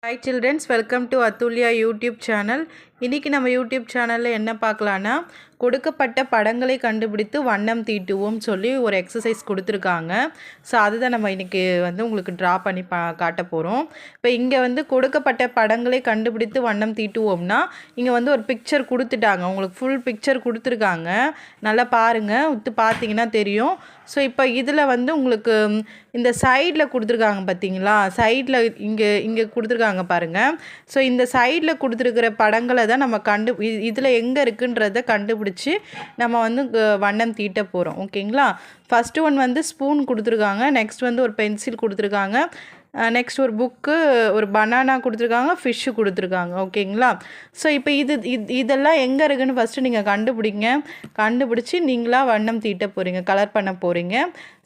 Hi children, welcome to Atulya YouTube channel. இன்றைக்கி நம்ம YouTube சேனலில் என்ன பார்க்கலான்னா கொடுக்கப்பட்ட படங்களை கண்டுபிடித்து வண்ணம் தீட்டுவோம் சொல்லி ஒரு எக்ஸசைஸ் கொடுத்துருக்காங்க. ஸோ அதுதான் நம்ம இன்றைக்கி உங்களுக்கு ட்ரா பண்ணி காட்ட போகிறோம். இப்போ இங்கே கொடுக்கப்பட்ட படங்களை கண்டுபிடித்து வண்ணம் தீட்டுவோம்னா இங்கே ஒரு பிக்சர் கொடுத்துட்டாங்க. உங்களுக்கு ஃபுல் பிக்சர் கொடுத்துருக்காங்க. நல்லா பாருங்கள், உத்து பார்த்தீங்கன்னா தெரியும். ஸோ இப்போ இதில் உங்களுக்கு இந்த சைடில் கொடுத்துருக்காங்க பார்த்தீங்களா, சைடில் இங்கே கொடுத்துருக்காங்க பாருங்கள். ஸோ இந்த சைடில் கொடுத்துருக்கிற படங்களை தான் நம்ம இதில் எங்கே இருக்குன்றதை கண்டுபிடிச்சி நம்ம வண்ணம் தீட்ட போகிறோம். ஓகேங்களா. ஃபஸ்ட்டு ஒன் ஸ்பூன் கொடுத்துருக்காங்க. நெக்ஸ்ட் ஒரு பென்சில் கொடுத்துருக்காங்க. நெக்ஸ்ட் ஒரு புக்கு, ஒரு பனானா கொடுத்துருக்காங்க, ஃபிஷ்ஷு கொடுத்துருக்காங்க. ஓகேங்களா. ஸோ இப்போ இதெல்லாம் எங்கே இருக்குதுன்னு ஃபஸ்ட்டு நீங்கள் கண்டுபிடிச்சி நீங்களாக வண்ணம் தீட்ட போகிறீங்க, கலர் பண்ண போகிறீங்க.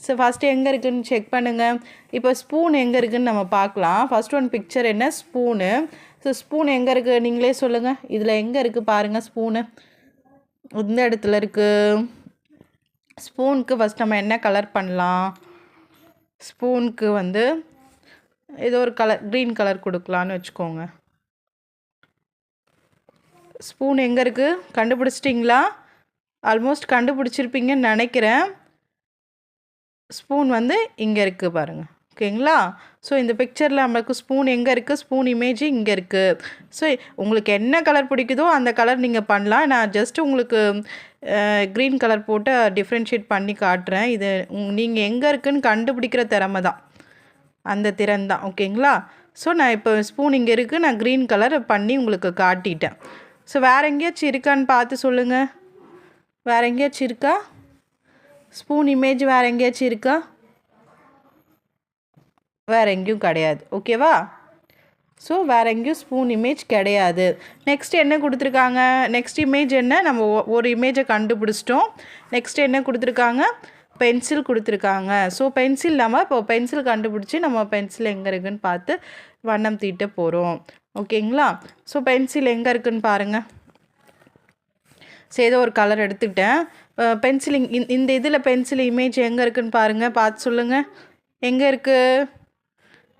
ஸோ ஃபஸ்ட்டு எங்கே இருக்குதுன்னு செக் பண்ணுங்கள். இப்போ ஸ்பூன் எங்கே இருக்குதுன்னு நம்ம பார்க்கலாம். ஃபஸ்ட் ஒன் பிக்சர் என்ன, ஸ்பூனு. ஸோ ஸ்பூன் எங்கே இருக்குது நீங்களே சொல்லுங்கள். இதில் எங்கே இருக்குது பாருங்கள், ஸ்பூனு இந்த இடத்துல இருக்குது. ஸ்பூனுக்கு ஃபஸ்ட் நம்ம என்ன கலர் பண்ணலாம், ஸ்பூனுக்கு ஏதோ ஒரு கலர், க்ரீன் கலர் கொடுக்கலான்னு வச்சுக்கோங்க. ஸ்பூன் எங்கே இருக்குது கண்டுபிடிச்சிட்டிங்களா? ஆல்மோஸ்ட் கண்டுபிடிச்சிருப்பீங்கன்னு நினைக்கிறேன். ஸ்பூன் இங்கே இருக்குது பாருங்கள். ஓகேங்களா. ஸோ இந்த பிக்சரில் நம்மளுக்கு ஸ்பூன் எங்கே இருக்குது, ஸ்பூன் இமேஜ் இங்கே இருக்குது. ஸோ உங்களுக்கு என்ன கலர் பிடிக்குதோ அந்த கலர் நீங்கள் பண்ணலாம். நான் ஜஸ்ட் உங்களுக்கு க்ரீன் கலர் போட்டு டிஃப்ரென்ஷியேட் பண்ணி காட்டுறேன். இது நீங்கள் எங்கே இருக்குதுன்னு கண்டுபிடிக்கிற திறமை தான், அந்த திறன் தான். ஓகேங்களா. ஸோ நான் இப்போ ஸ்பூன் இங்கே இருக்குது, நான் க்ரீன் கலர் பண்ணி உங்களுக்கு காட்டிட்டேன். ஸோ வேறு எங்கேயாச்சும் இருக்கான்னு பார்த்து சொல்லுங்கள். வேறு எங்கேயாச்சும் இருக்கா ஸ்பூன் இமேஜ்? வேறு எங்கேயாச்சும் இருக்கா? வேறு எங்கேயும் கிடையாது. ஓகேவா. ஸோ வேறு எங்கேயும் ஸ்பூன் இமேஜ் கிடையாது. நெக்ஸ்ட் என்ன கொடுத்துருக்காங்க, நெக்ஸ்ட் இமேஜ் என்ன, நம்ம ஒரு இமேஜை கண்டுபிடிச்சிட்டோம். நெக்ஸ்ட் என்ன கொடுத்துருக்காங்க, பென்சில் கொடுத்துருக்காங்க. ஸோ பென்சில் நம்ம இப்போ பென்சில் கண்டுபிடிச்சி நம்ம பென்சில் எங்கே இருக்குதுன்னு பார்த்து வண்ணம் தீட்ட போகிறோம். ஓகேங்களா. ஸோ பென்சில் எங்கே இருக்குதுன்னு பாருங்கள். ஸோ ஏதோ ஒரு கலர் எடுத்துக்கிட்டேன். பென்சில் இந்த இதில் பென்சில் இமேஜ் எங்கே இருக்குதுன்னு பாருங்கள், பார்த்து சொல்லுங்கள். எங்கே இருக்குது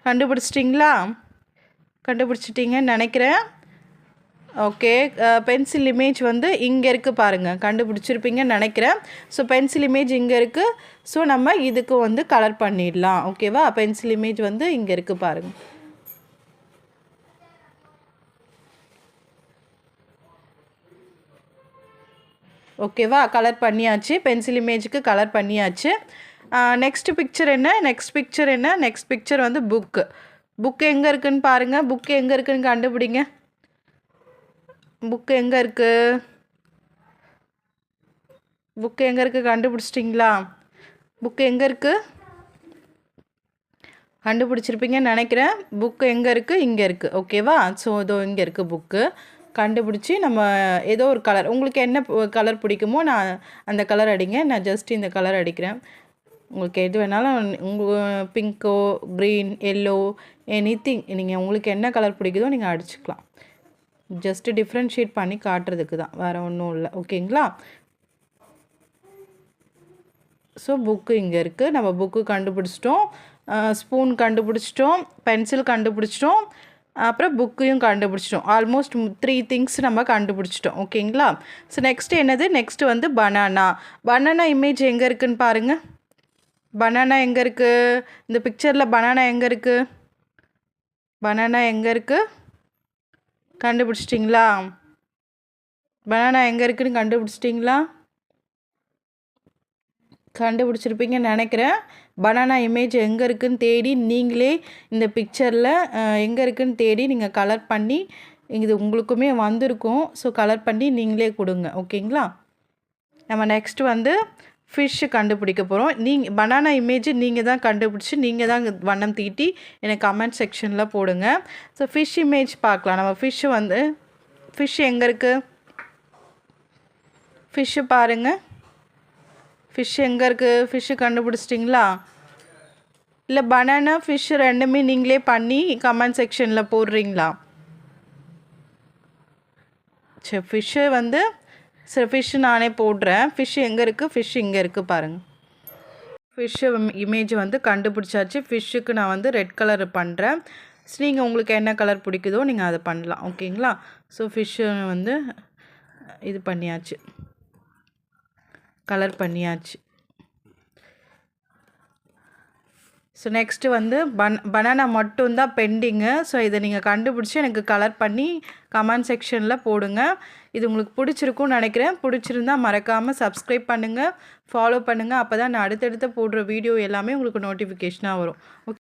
கண்டுபிடிச்சிட்டிங்களா? கண்டுபிடிச்சிட்டிங்கன்னு நினைக்கிறேன். ஓகே. பென்சில் இமேஜ் இங்கே இருக்குது பாருங்கள், கண்டுபிடிச்சிருப்பீங்கன்னு நினைக்கிறேன். ஸோ பென்சில் இமேஜ் இங்கே இருக்குது. ஸோ நம்ம இதுக்கு கலர் பண்ணிடலாம். ஓகேவா. பென்சில் இமேஜ் இங்கே இருக்குது பாருங்கள். ஓகேவா. கலர் பண்ணியாச்சு, பென்சில் இமேஜுக்கு கலர் பண்ணியாச்சு. நெக்ஸ்ட் பிக்சர் என்ன, நெக்ஸ்ட் பிக்சர் என்ன, நெக்ஸ்ட் பிக்சர் புக்கு. புக்கு எங்கே இருக்குதுன்னு பாருங்கள். புக்கு எங்கே இருக்குதுன்னு கண்டுபிடிங்க. புக்கு எங்கே இருக்குது, புக்கு எங்கே இருக்குது கண்டுபிடிச்சிட்டிங்களா? புக்கு எங்கே இருக்குது கண்டுபிடிச்சிருப்பீங்கன்னு நினைக்கிறேன். புக்கு எங்கே இருக்குது, இங்கே இருக்குது. ஓகேவா. ஸோ இதோ இங்கே இருக்குது புக்கு. கண்டுபிடிச்சி நம்ம ஏதோ ஒரு கலர், உங்களுக்கு என்ன கலர் பிடிக்குமோ நான் அந்த கலர் அடிங்க. நான் ஜஸ்ட் இந்த கலர் அடிக்கிறேன். உங்களுக்கு எது வேணாலும், உங்கள் பிங்க்கோ, க்ரீன், எல்லோ, எனிதிங், நீங்கள் உங்களுக்கு என்ன கலர் பிடிக்குதோ நீங்கள் அடிச்சுக்கலாம். ஜஸ்ட்டு டிஃப்ரென்ஷியேட் பண்ணி காட்டுறதுக்கு தான், வேறு ஒன்றும் இல்லை. ஓகேங்களா. ஸோ புக்கு இங்கே இருக்குது. நம்ம புக்கு கண்டுபிடிச்சிட்டோம், ஸ்பூன் கண்டுபிடிச்சிட்டோம், பென்சில் கண்டுபிடிச்சிட்டோம், அப்புறம் புக்கையும் கண்டுபிடிச்சிட்டோம். ஆல்மோஸ்ட் 3 திங்ஸ் நம்ம கண்டுபிடிச்சிட்டோம். ஓகேங்களா. ஸோ நெக்ஸ்ட்டு என்னது, நெக்ஸ்ட்டு பனானா. பனானா இமேஜ் எங்கே இருக்குதுன்னு பாருங்கள். பனானா எங்கே இருக்குது, இந்த பிக்சரில் பனானா எங்கே இருக்குது, பனானா எங்கே இருக்குது கண்டுபிடிச்சிட்டிங்களா? பனானா எங்கே இருக்குதுன்னு கண்டுபிடிச்சிட்டிங்களா? கண்டுபிடிச்சிருப்பீங்கன்னு நினைக்கிறேன். பனானா இமேஜ் எங்கே இருக்குதுன்னு தேடி நீங்களே இந்த பிக்சரில் எங்கே இருக்குதுன்னு தேடி நீங்கள் கலர் பண்ணி, இது உங்களுக்குமே வந்திருக்கும். ஸோ கலர் பண்ணி நீங்களே கொடுங்க. ஓகேங்களா. நம்ம நெக்ஸ்ட்டு ஃபிஷ்ஷு கண்டுபிடிக்க போகிறோம். நீங்கள் பனானா இமேஜ் நீங்கள் தான் கண்டுபிடிச்சி நீங்கள் தான் வண்ணம் தீட்டி எனக்கு கமெண்ட் செக்ஷனில் போடுங்க. ஸோ ஃபிஷ் இமேஜ் பார்க்கலாம். நம்ம ஃபிஷ் எங்கே இருக்குது, ஃபிஷ்ஷு பாருங்கள். ஃபிஷ் எங்கே இருக்குது, ஃபிஷ்ஷு கண்டுபிடிச்சிட்டிங்களா? இல்லை பனானா ஃபிஷ் ரெண்டுமே நீங்களே பண்ணி கமெண்ட் செக்ஷனில் போடுறீங்களா? சரி, ஃபிஷ்ஷு சரி, ஃபிஷ்ஷு நானே போடுறேன். ஃபிஷ் எங்கே இருக்குது, ஃபிஷ் இங்கே இருக்குது பாருங்கள். ஃபிஷ்ஷு இமேஜ் கண்டுபிடிச்சாச்சு. ஃபிஷ்ஷுக்கு நான் ரெட் கலர் பண்ணுறேன். நீங்கள் உங்களுக்கு என்ன கலர் பிடிக்குதோ நீங்கள் அதை பண்ணலாம். ஓகேங்களா? ஸோ ஃபிஷ்ஷு வந்து இது பண்ணியாச்சு, கலர் பண்ணியாச்சு. ஸோ நெக்ஸ்ட்டு வந்து பனானா மட்டும்தான் பெண்டிங்கு. ஸோ இதை நீங்கள் கண்டுபிடிச்சி எனக்கு கலர் பண்ணி கமெண்ட் செக்ஷனில் போடுங்க. இது உங்களுக்கு பிடிச்சிருக்கும்னு நினைக்கிறேன். பிடிச்சிருந்தா மறக்காமல் சப்ஸ்கிரைப் பண்ணுங்கள், ஃபாலோ பண்ணுங்கள். அப்போ தான் நான் அடுத்தடுத்து போடுற வீடியோ எல்லாமே உங்களுக்கு நோட்டிஃபிகேஷனாக வரும்.